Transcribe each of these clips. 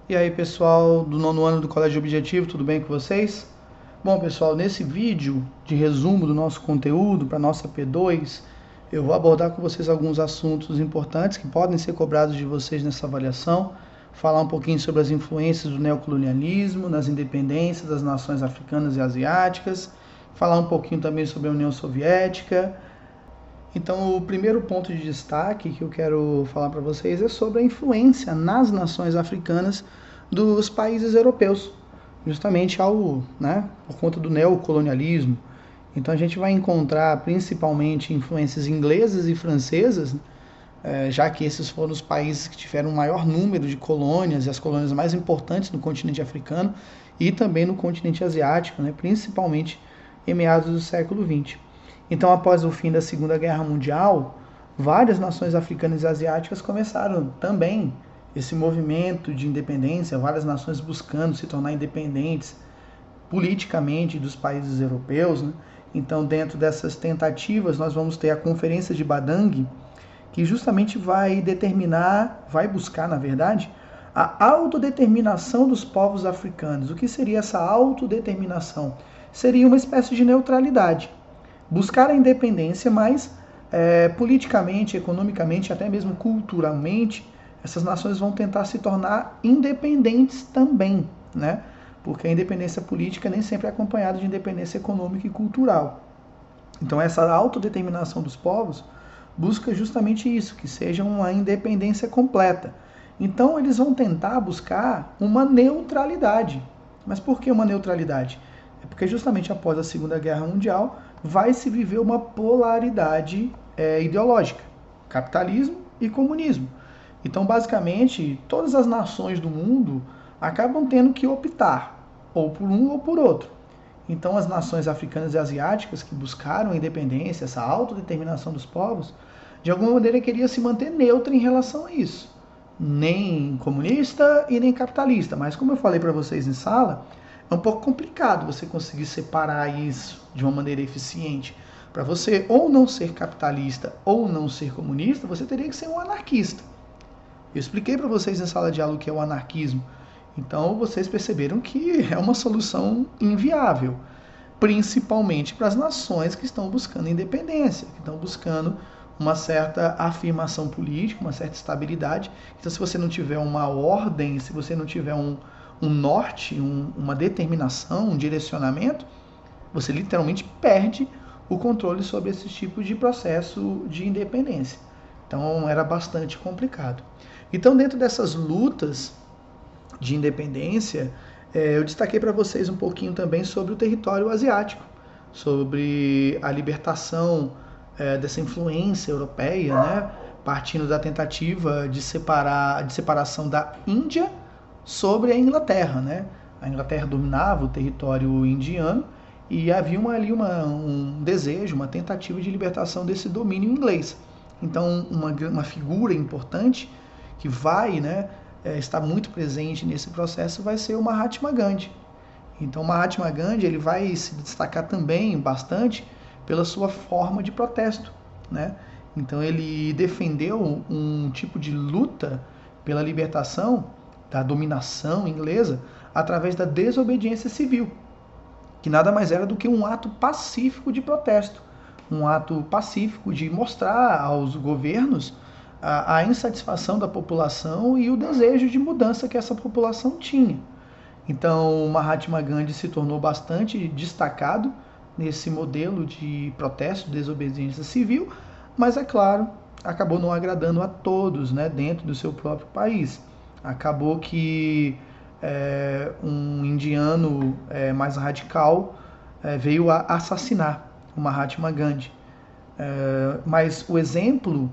E aí, pessoal do nono ano do Colégio Objetivo, tudo bem com vocês? Bom, pessoal, nesse vídeo de resumo do nosso conteúdo para nossa P2, eu vou abordar com vocês alguns assuntos importantes que podem ser cobrados de vocês nessa avaliação, falar um pouquinho sobre as influências do neocolonialismo nas independências das nações africanas e asiáticas, falar um pouquinho também sobre a União Soviética. Então, o primeiro ponto de destaque que eu quero falar para vocês é sobre a influência nas nações africanas dos países europeus, justamente por conta do neocolonialismo. Então, a gente vai encontrar principalmente influências inglesas e francesas, já que esses foram os países que tiveram o maior número de colônias e as colônias mais importantes no continente africano e também no continente asiático, principalmente em meados do século XX. Então, após o fim da Segunda Guerra Mundial, várias nações africanas e asiáticas começaram também esse movimento de independência, várias nações buscando se tornar independentes politicamente dos países europeus. Então, dentro dessas tentativas, nós vamos ter a Conferência de Badang, que justamente vai buscar, na verdade, a autodeterminação dos povos africanos. O que seria essa autodeterminação? Seria uma espécie de neutralidade. Buscar a independência, mas politicamente, economicamente, até mesmo culturalmente, essas nações vão tentar se tornar independentes também, Porque a independência política nem sempre é acompanhada de independência econômica e cultural. Então, essa autodeterminação dos povos busca justamente isso, que seja uma independência completa. Então, eles vão tentar buscar uma neutralidade. Mas por que uma neutralidade? É porque justamente após a Segunda Guerra Mundial vai se viver uma polaridade ideológica, capitalismo e comunismo. Então, basicamente, todas as nações do mundo acabam tendo que optar ou por um ou por outro. Então, as nações africanas e asiáticas que buscaram a independência, essa autodeterminação dos povos, de alguma maneira queria se manter neutra em relação a isso. Nem comunista e nem capitalista. Mas, como eu falei para vocês em sala, é um pouco complicado você conseguir separar isso de uma maneira eficiente. Para você ou não ser capitalista ou não ser comunista, você teria que ser um anarquista. Eu expliquei para vocês em sala de aula o que é o anarquismo. Então vocês perceberam que é uma solução inviável, principalmente para as nações que estão buscando independência, que estão buscando uma certa afirmação política, uma certa estabilidade. Então, se você não tiver uma ordem, se você não tiver um norte, uma determinação, um direcionamento, você literalmente perde o controle sobre esse tipo de processo de independência. Então era bastante complicado. Então, dentro dessas lutas de independência, eu destaquei para vocês um pouquinho também sobre o território asiático, sobre a libertação dessa influência europeia, partindo da tentativa de separação da Índia sobre a Inglaterra, A Inglaterra dominava o território indiano e havia um desejo, uma tentativa de libertação desse domínio inglês. Então, uma figura importante que vai estar muito presente nesse processo vai ser o Mahatma Gandhi. Então, o Mahatma Gandhi ele vai se destacar também bastante pela sua forma de protesto, Então, ele defendeu um tipo de luta pela libertação da dominação inglesa através da desobediência civil, que nada mais era do que um ato pacífico de protesto, um ato pacífico de mostrar aos governos a insatisfação da população e o desejo de mudança que essa população tinha. Então, o Mahatma Gandhi se tornou bastante destacado nesse modelo de protesto, desobediência civil, mas, é claro, acabou não agradando a todos dentro do seu próprio país. Acabou que um indiano mais radical veio a assassinar o Mahatma Gandhi. Mas o exemplo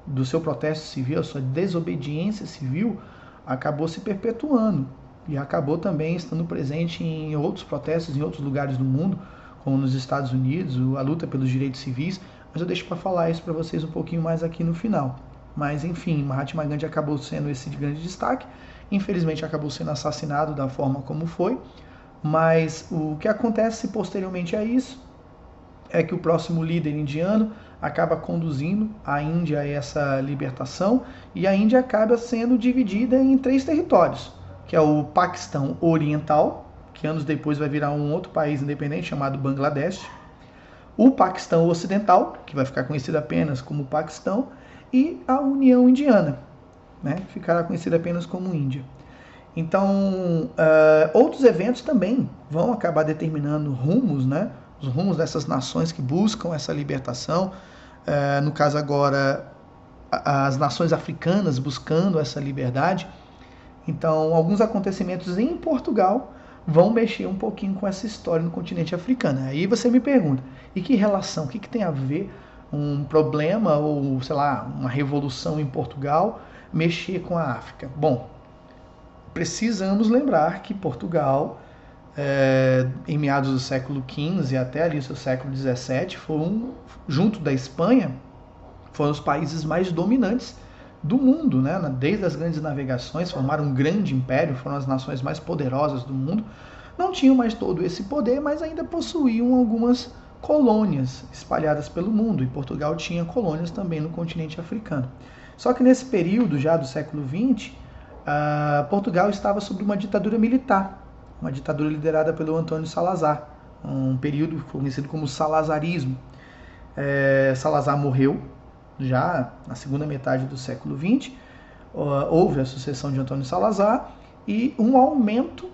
do seu protesto civil, a sua desobediência civil, acabou se perpetuando e acabou também estando presente em outros protestos em outros lugares do mundo, como nos Estados Unidos, a luta pelos direitos civis, mas eu deixo para falar isso para vocês um pouquinho mais aqui no final. Mas, enfim, Mahatma Gandhi acabou sendo esse de grande destaque, infelizmente acabou sendo assassinado da forma como foi, mas o que acontece posteriormente a isso é que o próximo líder indiano acaba conduzindo a Índia a essa libertação e a Índia acaba sendo dividida em 3 territórios, que é o Paquistão Oriental, que anos depois vai virar um outro país independente chamado Bangladesh, o Paquistão Ocidental, que vai ficar conhecido apenas como Paquistão, e a União Indiana, né, ficará conhecida apenas como Índia. Então, outros eventos também vão acabar determinando rumos, né, os rumos dessas nações que buscam essa libertação. No caso agora, as nações africanas buscando essa liberdade. Então, alguns acontecimentos em Portugal vão mexer um pouquinho com essa história no continente africano. Aí você me pergunta, e que relação, o que tem a ver um problema ou, sei lá, uma revolução em Portugal mexer com a África? Bom, precisamos lembrar que Portugal, em meados do século XV até ali o século XVII, junto da Espanha, foram os países mais dominantes do mundo, né? Desde as grandes navegações, formaram um grande império, foram as nações mais poderosas do mundo. Não tinham mais todo esse poder, mas ainda possuíam algumas colônias espalhadas pelo mundo, e Portugal tinha colônias também no continente africano. Só que nesse período já do século XX, Portugal estava sob uma ditadura militar, uma ditadura liderada pelo Antônio Salazar, um período conhecido como salazarismo. Salazar morreu já na segunda metade do século XX, houve a sucessão de Antônio Salazar e um aumento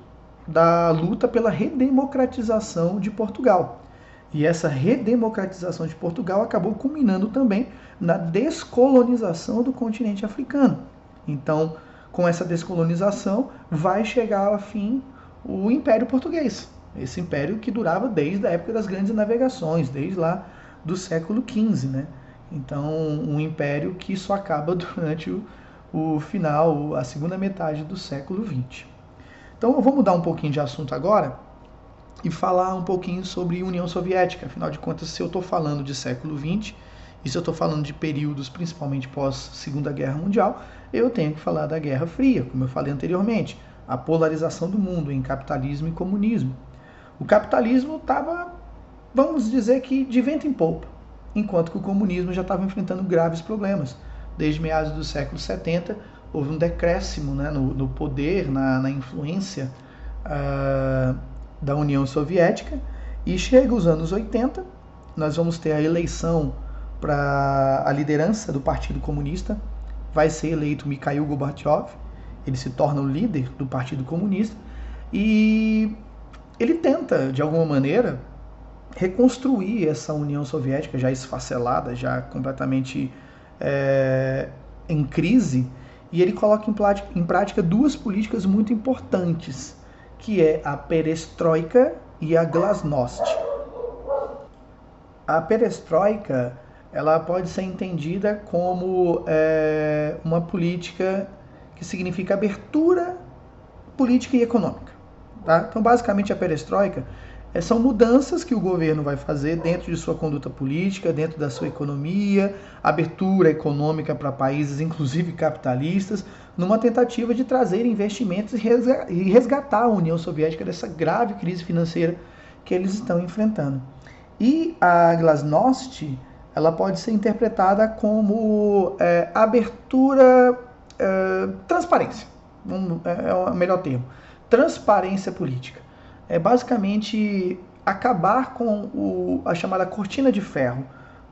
da luta pela redemocratização de Portugal. E essa redemocratização de Portugal acabou culminando também na descolonização do continente africano. Então, com essa descolonização, vai chegar ao fim o Império Português. Esse império que durava desde a época das grandes navegações, desde lá do século XV, né? Então, um império que só acaba durante o final, a segunda metade do século XX. Então, eu vou mudar um pouquinho de assunto agora e falar um pouquinho sobre União Soviética. Afinal de contas, se eu estou falando de século XX e se eu estou falando de períodos principalmente pós-Segunda Guerra Mundial, eu tenho que falar da Guerra Fria, como eu falei anteriormente, a polarização do mundo em capitalismo e comunismo. O capitalismo estava, vamos dizer que, de vento em popa, enquanto que o comunismo já estava enfrentando graves problemas. Desde meados do século 70, houve um decréscimo, né, no poder, na influência da União Soviética, e chega os anos 80, nós vamos ter a eleição para a liderança do Partido Comunista, vai ser eleito Mikhail Gorbachev, ele se torna o líder do Partido Comunista, e ele tenta, de alguma maneira, reconstruir essa União Soviética já esfacelada, já completamente em crise, e ele coloca em prática duas políticas muito importantes, que é a perestroika e a glasnost. A perestroika, ela pode ser entendida como uma política que significa abertura política e econômica. Tá? Então, basicamente, a perestroika são mudanças que o governo vai fazer dentro de sua conduta política, dentro da sua economia, abertura econômica para países, inclusive capitalistas, numa tentativa de trazer investimentos e resgatar a União Soviética dessa grave crise financeira que eles estão enfrentando. E a glasnost, ela pode ser interpretada como abertura, transparência, é o melhor termo, transparência política. É basicamente acabar com a chamada cortina de ferro,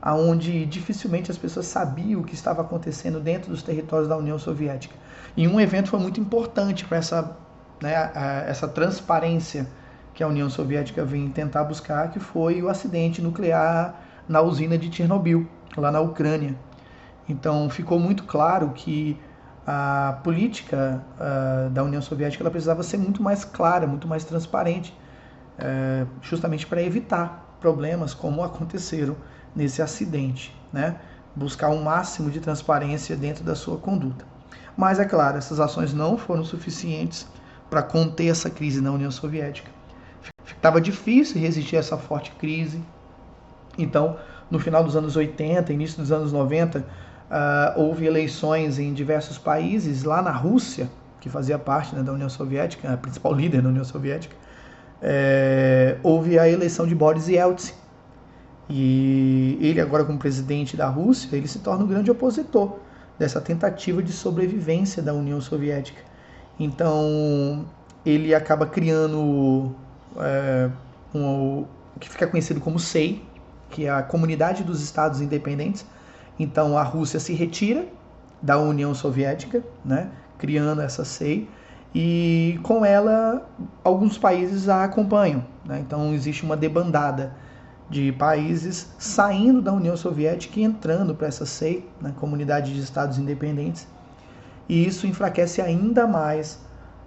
onde dificilmente as pessoas sabiam o que estava acontecendo dentro dos territórios da União Soviética. E um evento foi muito importante para essa transparência que a União Soviética vem tentar buscar, que foi o acidente nuclear na usina de Chernobyl, lá na Ucrânia. Então ficou muito claro que a política da União Soviética ela precisava ser muito mais clara, muito mais transparente, justamente para evitar problemas como aconteceram nesse acidente, né? Buscar um máximo de transparência dentro da sua conduta. Mas, é claro, essas ações não foram suficientes para conter essa crise na União Soviética. Estava difícil resistir a essa forte crise. Então, no final dos anos 80, início dos anos 90, houve eleições em diversos países. Lá na Rússia, que fazia parte, né, da União Soviética, a principal líder da União Soviética, houve a eleição de Boris Yeltsin. E ele agora, como presidente da Rússia, ele se torna um grande opositor dessa tentativa de sobrevivência da União Soviética. Então ele acaba criando o que fica conhecido como SEI, que é a Comunidade dos Estados Independentes. Então a Rússia se retira da União Soviética, né, criando essa SEI, e com ela alguns países a acompanham, né? Então existe uma debandada de países saindo da União Soviética e entrando para essa SEI, né, Comunidade de Estados Independentes, e isso enfraquece ainda mais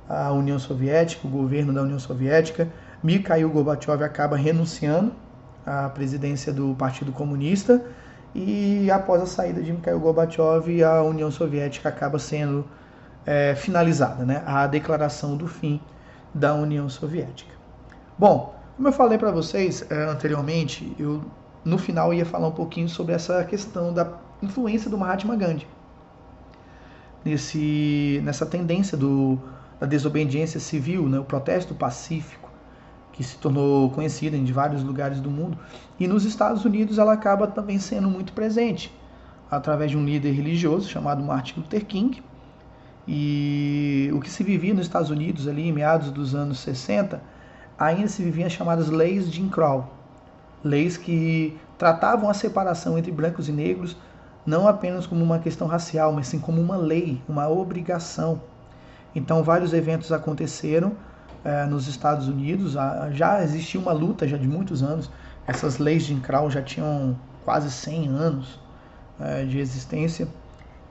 a União Soviética, o governo da União Soviética. Mikhail Gorbachev acaba renunciando à presidência do Partido Comunista, e após a saída de Mikhail Gorbachev, a União Soviética acaba sendo finalizada, né? A declaração do fim da União Soviética. Bom, como eu falei para vocês anteriormente, eu no final ia falar um pouquinho sobre essa questão da influência do Mahatma Gandhi nessa tendência da desobediência civil, né? O protesto pacífico, que se tornou conhecida em vários lugares do mundo. E nos Estados Unidos ela acaba também sendo muito presente, através de um líder religioso chamado Martin Luther King. E o que se vivia nos Estados Unidos ali em meados dos anos 60, ainda se viviam as chamadas leis de Jim Crow, leis que tratavam a separação entre brancos e negros não apenas como uma questão racial, mas sim como uma lei, uma obrigação. Então vários eventos aconteceram nos Estados Unidos, já existia uma luta já de muitos anos, essas leis de Jim Crow já tinham quase 100 anos de existência,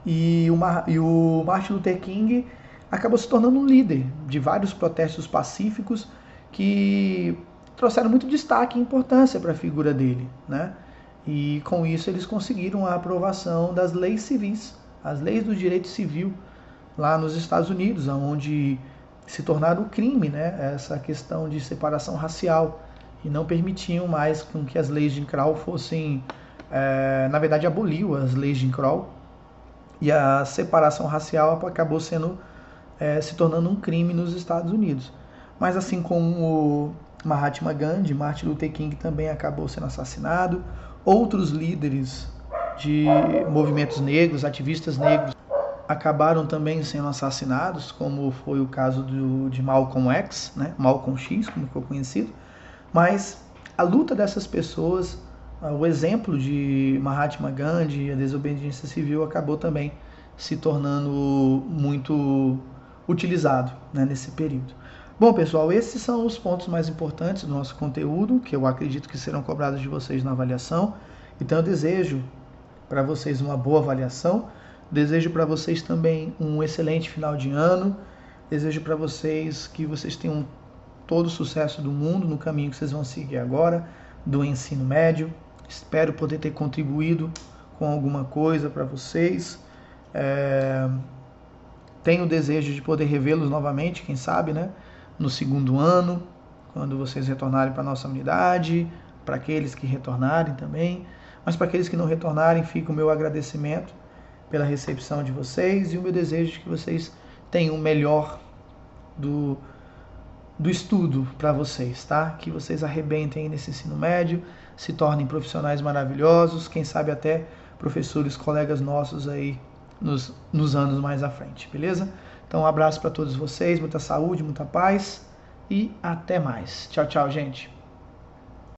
e o Martin Luther King acabou se tornando um líder de vários protestos pacíficos que trouxeram muito destaque e importância para a figura dele, né? E com isso eles conseguiram a aprovação das leis civis, as leis do direito civil lá nos Estados Unidos, onde se tornaram crime, né, essa questão de separação racial, e não permitiam mais com que as leis de Jim Crow fossem, na verdade aboliu as leis de Jim Crow, e a separação racial acabou se tornando um crime nos Estados Unidos. Mas assim como o Mahatma Gandhi, Martin Luther King também acabou sendo assassinado, outros líderes de movimentos negros, ativistas negros, acabaram também sendo assassinados, como foi o caso de Malcolm X, né? Malcolm X, como ficou conhecido. Mas a luta dessas pessoas, o exemplo de Mahatma Gandhi, a desobediência civil, acabou também se tornando muito utilizado, né, nesse período. Bom, pessoal, esses são os pontos mais importantes do nosso conteúdo, que eu acredito que serão cobrados de vocês na avaliação. Então eu desejo para vocês uma boa avaliação, desejo para vocês também um excelente final de ano, desejo para vocês que vocês tenham todo o sucesso do mundo no caminho que vocês vão seguir agora, do ensino médio. Espero poder ter contribuído com alguma coisa para vocês. Tenho o desejo de poder revê-los novamente, quem sabe, né? No segundo ano, quando vocês retornarem para a nossa unidade, para aqueles que retornarem também. Mas para aqueles que não retornarem, fica o meu agradecimento pela recepção de vocês e o meu desejo de que vocês tenham o melhor do estudo para vocês, tá? Que vocês arrebentem nesse ensino médio, se tornem profissionais maravilhosos, quem sabe até professores, colegas nossos aí nos anos mais à frente, beleza? Então um abraço para todos vocês, muita saúde, muita paz e até mais. Tchau, tchau, gente.